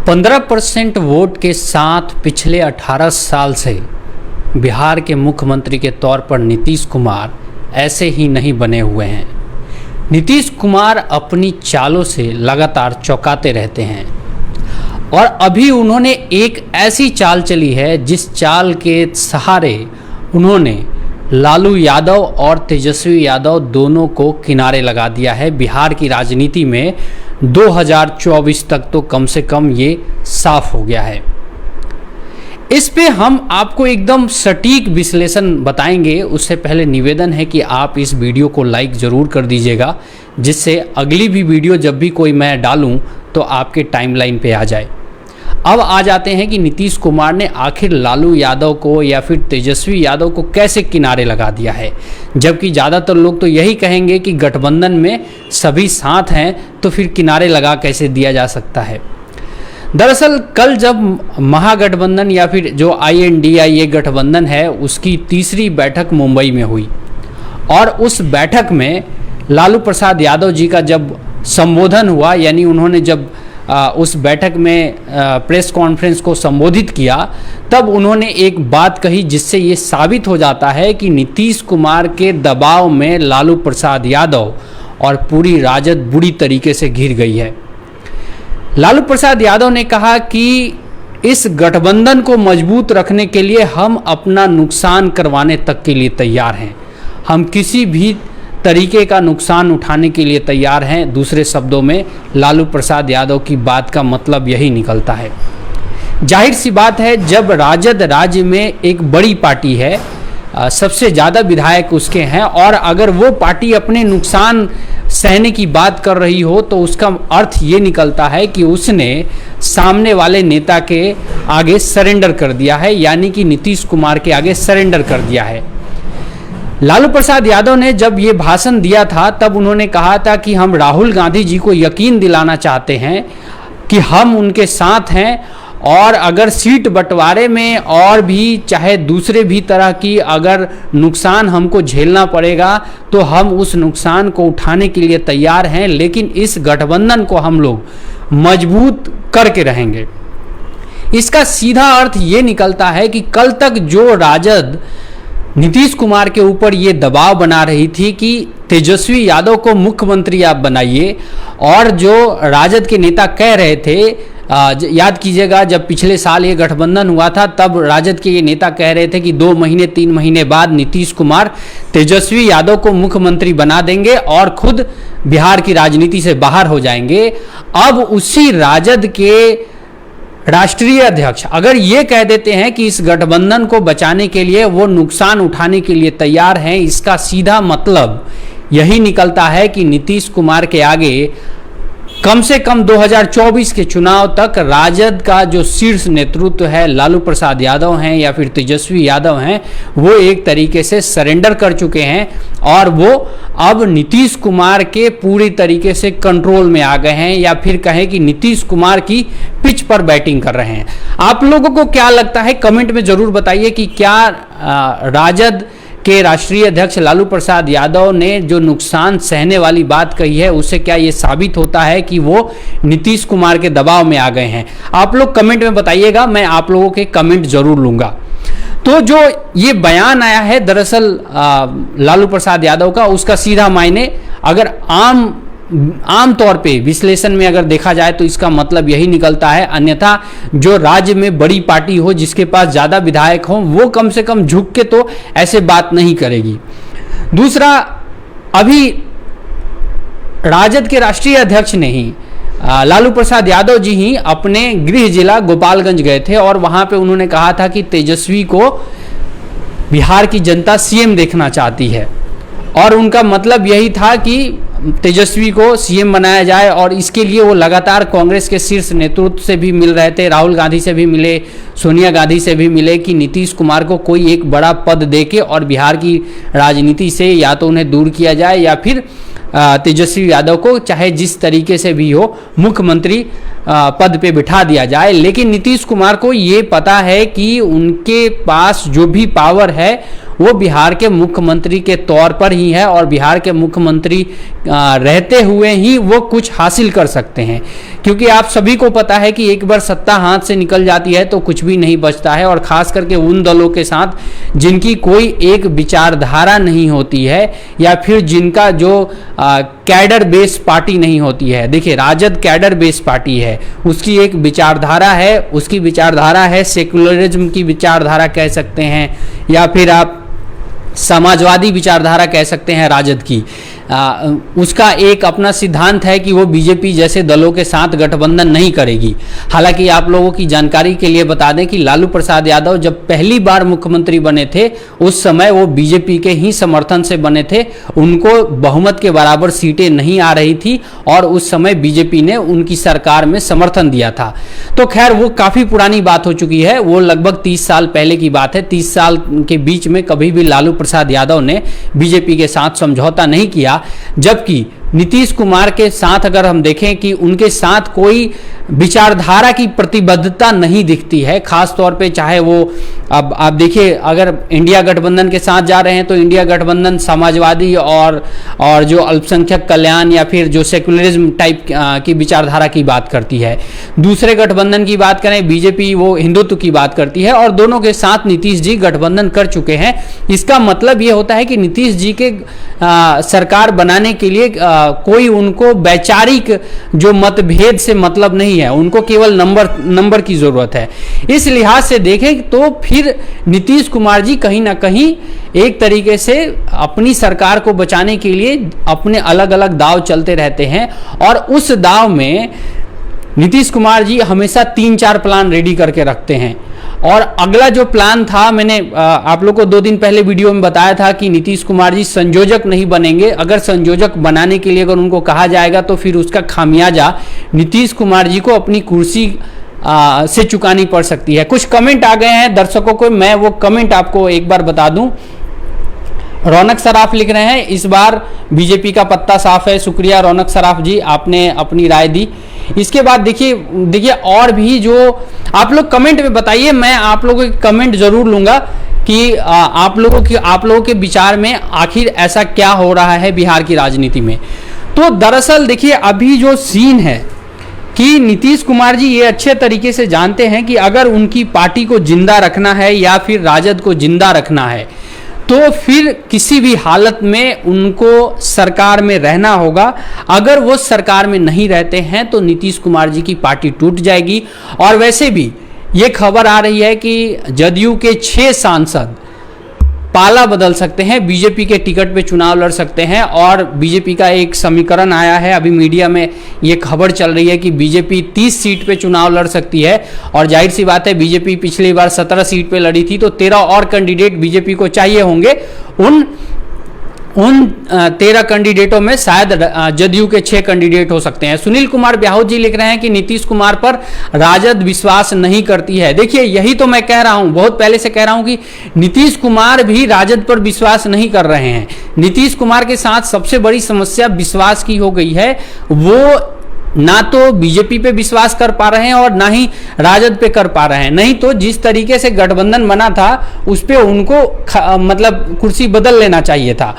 15% vote के साथ पिछले 18 साल से बिहार के मुख्यमंत्री के तौर पर नीतीश कुमार ऐसे ही नहीं बने हुए हैं। नीतीश कुमार अपनी चालों से लगातार चौंकाते रहते हैं और अभी उन्होंने एक ऐसी चाल चली है जिस चाल के सहारे उन्होंने लालू यादव और तेजस्वी यादव दोनों को किनारे लगा दिया है। बिहार की राजनीति में 2024 तक तो कम से कम ये साफ हो गया है। इस पे हम आपको एकदम सटीक विश्लेषण बताएंगे। उससे पहले निवेदन है कि आप इस वीडियो को लाइक ज़रूर कर दीजिएगा, जिससे अगली भी वीडियो जब भी कोई मैं डालूं तो आपके टाइमलाइन पे आ जाए। अब आ जाते हैं कि नीतीश कुमार ने आखिर लालू यादव को या फिर तेजस्वी यादव को कैसे किनारे लगा दिया है, जबकि ज़्यादातर लोग तो यही कहेंगे कि गठबंधन में सभी साथ हैं तो फिर किनारे लगा कैसे दिया जा सकता है। दरअसल कल जब महागठबंधन या फिर जो INDIA गठबंधन है उसकी तीसरी बैठक मुंबई में हुई और उस बैठक में लालू प्रसाद यादव जी का जब संबोधन हुआ, यानी उन्होंने जब उस बैठक में प्रेस कॉन्फ्रेंस को संबोधित किया, तब उन्होंने एक बात कही जिससे ये साबित हो जाता है कि नीतीश कुमार के दबाव में लालू प्रसाद यादव और पूरी राजद बुरी तरीके से घिर गई है। लालू प्रसाद यादव ने कहा कि इस गठबंधन को मजबूत रखने के लिए हम अपना नुकसान करवाने तक के लिए तैयार हैं, हम किसी भी तरीके का नुकसान उठाने के लिए तैयार हैं। दूसरे शब्दों में लालू प्रसाद यादव की बात का मतलब यही निकलता है। जाहिर सी बात है, जब राजद राज्य में एक बड़ी पार्टी है, सबसे ज़्यादा विधायक उसके हैं, और अगर वो पार्टी अपने नुकसान सहने की बात कर रही हो तो उसका अर्थ ये निकलता है कि उसने सामने वाले नेता के आगे सरेंडर कर दिया है, यानी कि नीतीश कुमार के आगे सरेंडर कर दिया है। लालू प्रसाद यादव ने जब ये भाषण दिया था तब उन्होंने कहा था कि हम राहुल गांधी जी को यकीन दिलाना चाहते हैं कि हम उनके साथ हैं, और अगर सीट बंटवारे में और भी चाहे दूसरे भी तरह की अगर नुकसान हमको झेलना पड़ेगा तो हम उस नुकसान को उठाने के लिए तैयार हैं, लेकिन इस गठबंधन को हम लोग मजबूत करके रहेंगे। इसका सीधा अर्थ ये निकलता है कि कल तक जो राजद नीतीश कुमार के ऊपर ये दबाव बना रही थी कि तेजस्वी यादव को मुख्यमंत्री आप बनाइए, और जो राजद के नेता कह रहे थे, याद कीजिएगा जब पिछले साल ये गठबंधन हुआ था तब राजद के ये नेता कह रहे थे कि 2 महीने 3 महीने बाद नीतीश कुमार तेजस्वी यादव को मुख्यमंत्री बना देंगे और खुद बिहार की राजनीति से बाहर हो जाएंगे। अब उसी राजद के राष्ट्रीय अध्यक्ष अगर ये कह देते हैं कि इस गठबंधन को बचाने के लिए वो नुकसान उठाने के लिए तैयार हैं, इसका सीधा मतलब यही निकलता है कि नीतीश कुमार के आगे कम से कम 2024 के चुनाव तक राजद का जो शीर्ष नेतृत्व है, लालू प्रसाद यादव हैं या फिर तेजस्वी यादव हैं, वो एक तरीके से सरेंडर कर चुके हैं और वो अब नीतीश कुमार के पूरी तरीके से कंट्रोल में आ गए हैं, या फिर कहें कि नीतीश कुमार की पिच पर बैटिंग कर रहे हैं। आप लोगों को क्या लगता है, कमेंट में जरूर बताइए कि क्या राजद के राष्ट्रीय अध्यक्ष लालू प्रसाद यादव ने जो नुकसान सहने वाली बात कही है उससे क्या ये साबित होता है कि वो नीतीश कुमार के दबाव में आ गए हैं? आप लोग कमेंट में बताइएगा, मैं आप लोगों के कमेंट जरूर लूंगा। तो जो ये बयान आया है दरअसल लालू प्रसाद यादव का, उसका सीधा मायने अगर आम तौर पे विश्लेषण में अगर देखा जाए तो इसका मतलब यही निकलता है। अन्यथा जो राज्य में बड़ी पार्टी हो, जिसके पास ज़्यादा विधायक हो, वो कम से कम झुक के तो ऐसे बात नहीं करेगी। दूसरा, अभी राजद के राष्ट्रीय अध्यक्ष ने ही लालू प्रसाद यादव जी ही अपने गृह जिला गोपालगंज गए थे और वहाँ पे उन्होंने कहा था कि तेजस्वी को बिहार की जनता CM देखना चाहती है, और उनका मतलब यही था कि तेजस्वी को CM बनाया जाए, और इसके लिए वो लगातार कांग्रेस के शीर्ष नेतृत्व से भी मिल रहे थे, राहुल गांधी से भी मिले, सोनिया गांधी से भी मिले कि नीतीश कुमार को कोई एक बड़ा पद देके और बिहार की राजनीति से या तो उन्हें दूर किया जाए या फिर तेजस्वी यादव को चाहे जिस तरीके से भी हो मुख्यमंत्री पद पे बिठा दिया जाए। लेकिन नीतीश कुमार को ये पता है कि उनके पास जो भी पावर है वो बिहार के मुख्यमंत्री के तौर पर ही है और बिहार के मुख्यमंत्री रहते हुए ही वो कुछ हासिल कर सकते हैं, क्योंकि आप सभी को पता है कि एक बार सत्ता हाथ से निकल जाती है तो कुछ भी नहीं बचता है, और खास करके उन दलों के साथ जिनकी कोई एक विचारधारा नहीं होती है या फिर जिनका जो कैडर बेस पार्टी नहीं होती है। देखिए, राजद कैडर बेस पार्टी है, उसकी एक विचारधारा है, उसकी विचारधारा है सेकुलरिज्म की विचारधारा कह सकते हैं, या फिर आप समाजवादी विचारधारा कह सकते हैं राजद की। उसका एक अपना सिद्धांत है कि वो बीजेपी जैसे दलों के साथ गठबंधन नहीं करेगी। हालांकि आप लोगों की जानकारी के लिए बता दें कि लालू प्रसाद यादव जब पहली बार मुख्यमंत्री बने थे उस समय वो बीजेपी के ही समर्थन से बने थे, उनको बहुमत के बराबर सीटें नहीं आ रही थी और उस समय बीजेपी ने उनकी सरकार में समर्थन दिया था। तो खैर वो काफ़ी पुरानी बात हो चुकी है, वो लगभग 30 साल पहले की बात है। 30 साल के बीच में कभी भी लालू प्रसाद यादव ने बीजेपी के साथ समझौता नहीं किया, जबकि नीतीश कुमार के साथ अगर हम देखें कि उनके साथ कोई विचारधारा की प्रतिबद्धता नहीं दिखती है, खास तौर पे चाहे वो अब आप देखिए अगर इंडिया गठबंधन के साथ जा रहे हैं तो इंडिया गठबंधन समाजवादी और जो अल्पसंख्यक कल्याण या फिर जो सेकुलरिज्म टाइप की विचारधारा की बात करती है। दूसरे गठबंधन की बात करें बीजेपी, वो हिंदुत्व की बात करती है, और दोनों के साथ नीतीश जी गठबंधन कर चुके हैं। इसका मतलब ये होता है कि नीतीश जी के सरकार बनाने के लिए कोई उनको वैचारिक जो मतभेद से मतलब नहीं है, उनको केवल नंबर की जरूरत है। इस लिहाज से देखें तो फिर नीतीश कुमार जी कहीं ना कहीं एक तरीके से अपनी सरकार को बचाने के लिए अपने अलग अलग दांव चलते रहते हैं, और उस दांव में नीतीश कुमार जी हमेशा 3-4 प्लान रेडी करके रखते हैं। और अगला जो प्लान था, मैंने आप लोग को 2 दिन पहले वीडियो में बताया था कि नीतीश कुमार जी संयोजक नहीं बनेंगे। अगर संयोजक बनाने के लिए अगर उनको कहा जाएगा तो फिर उसका खामियाजा नीतीश कुमार जी को अपनी कुर्सी से चुकानी पड़ सकती है। कुछ कमेंट आ गए हैं दर्शकों को, मैं वो कमेंट आपको एक बार बता दूं। रौनक सराफ लिख रहे हैं, इस बार बीजेपी का पत्ता साफ है। शुक्रिया रौनक सराफ जी, आपने अपनी राय दी। इसके बाद देखिए और भी जो आप लोग कमेंट में बताइए, मैं आप लोगों के कमेंट जरूर लूंगा कि आप लोगों के विचार में आखिर ऐसा क्या हो रहा है बिहार की राजनीति में। तो दरअसल देखिए अभी जो सीन है कि नीतीश कुमार जी ये अच्छे तरीके से जानते हैं कि अगर उनकी पार्टी को जिंदा रखना है या फिर राजद को जिंदा रखना है तो फिर किसी भी हालत में उनको सरकार में रहना होगा। अगर वो सरकार में नहीं रहते हैं तो नीतीश कुमार जी की पार्टी टूट जाएगी। और वैसे भी ये खबर आ रही है कि जदयू के 6 सांसद पाला बदल सकते हैं, बीजेपी के टिकट पे चुनाव लड़ सकते हैं। और बीजेपी का एक समीकरण आया है, अभी मीडिया में ये खबर चल रही है कि बीजेपी 30 सीट पे चुनाव लड़ सकती है। और जाहिर सी बात है बीजेपी पिछली बार 17 सीट पे लड़ी थी, तो 13 और कैंडिडेट बीजेपी को चाहिए होंगे। उन 13 कैंडिडेटों में शायद जदयू के 6 कैंडिडेट हो सकते हैं। सुनील कुमार ब्याहू जी लिख रहे हैं कि नीतीश कुमार पर राजद विश्वास नहीं करती है। देखिए यही तो मैं कह रहा हूं, बहुत पहले से कह रहा हूं कि नीतीश कुमार भी राजद पर विश्वास नहीं कर रहे हैं। नीतीश कुमार के साथ सबसे बड़ी समस्या विश्वास की हो गई है। वो ना तो बीजेपी पे विश्वास कर पा रहे हैं और ना ही राजद पे कर पा रहे हैं। नहीं तो जिस तरीके से गठबंधन बना था उस पे उनको मतलब कुर्सी बदल लेना चाहिए था।